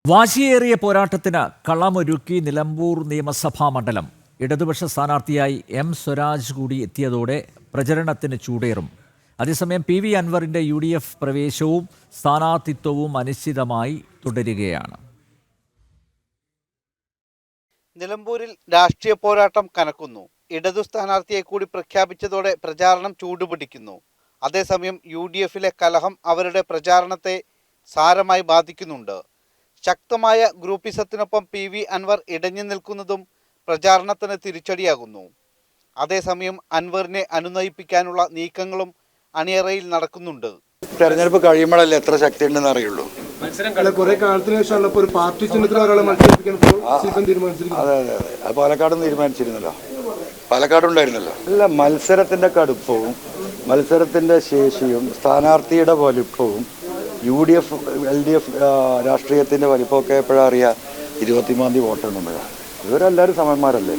വാശിയേറിയ പോരാട്ടത്തിന് കളമൊരുക്കി നിലമ്പൂർ നിയമസഭാ മണ്ഡലം. ഇടതുപക്ഷ സ്ഥാനാർത്ഥിയായി എം സ്വരാജ് കൂടി എത്തിയതോടെ പ്രചരണത്തിന് ചൂടേറും. അതേസമയം PV അൻവറിന്റെ UDF പ്രവേശവും സ്ഥാനാർത്ഥിത്വവും അനിശ്ചിതമായി തുടരുകയാണ്. നിലമ്പൂരിൽ രാഷ്ട്രീയ പോരാട്ടം കനക്കുന്നു. ഇടതു സ്ഥാനാർത്ഥിയെ കൂടി പ്രഖ്യാപിച്ചതോടെ പ്രചാരണം ചൂടുപിടിക്കുന്നു. അതേസമയം UDFിലെ കലഹം അവരുടെ പ്രചാരണത്തെ സാരമായി ബാധിക്കുന്നുണ്ട്. ശക്തമായ ഗ്രൂപ്പിസത്തിനൊപ്പം PV അൻവർ ഇടഞ്ഞു നിൽക്കുന്നതും പ്രചാരണത്തിന് തിരിച്ചടിയാകുന്നു. അതേസമയം അൻവറിനെ അനുനയിപ്പിക്കാനുള്ള നീക്കങ്ങളും അണിയറയിൽ നടക്കുന്നുണ്ട്. തെരഞ്ഞെടുപ്പ് കഴിയുമ്പോഴല്ലേ എത്ര ശക്തി ഉണ്ടെന്ന് അറിയുള്ളൂ. അതെ അതെ അതെ, അത് പാലക്കാടും തീരുമാനിച്ചിരുന്നല്ലോ, പാലക്കാടുണ്ടായിരുന്നല്ലോ. അല്ല, മത്സരത്തിന്റെ കടുപ്പവും മത്സരത്തിന്റെ ശേഷിയും സ്ഥാനാർത്ഥിയുടെ വലിപ്പവും UDF LDF രാഷ്ട്രീയത്തിന്റെ വലിപ്പമൊക്കെ എപ്പോഴാ അറിയാം? 23-ാം തീയതി വോട്ടെണ്ണുമ്പോഴാണ്. ഇവരെല്ലാവരും സമന്മാരല്ലേ.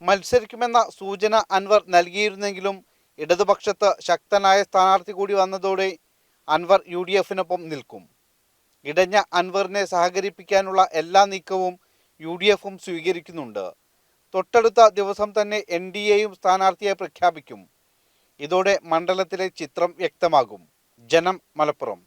മത്സരിക്കുമെന്ന സൂചന അൻവർ നൽകിയിരുന്നെങ്കിലും ഇടതുപക്ഷത്ത് ശക്തനായ സ്ഥാനാർത്ഥി കൂടി വന്നതോടെ അൻവർ UDFിനൊപ്പം നിൽക്കും. ഇടഞ്ഞ അൻവറിനെ സഹകരിപ്പിക്കാനുള്ള എല്ലാ നീക്കവും UDFും സ്വീകരിക്കുന്നുണ്ട്. തൊട്ടടുത്ത ദിവസം തന്നെ NDAയും സ്ഥാനാർത്ഥിയെ പ്രഖ്യാപിക്കും. ഇതോടെ മണ്ഡലത്തിലെ ചിത്രം വ്യക്തമാകും. ജനം, മലപ്പുറം.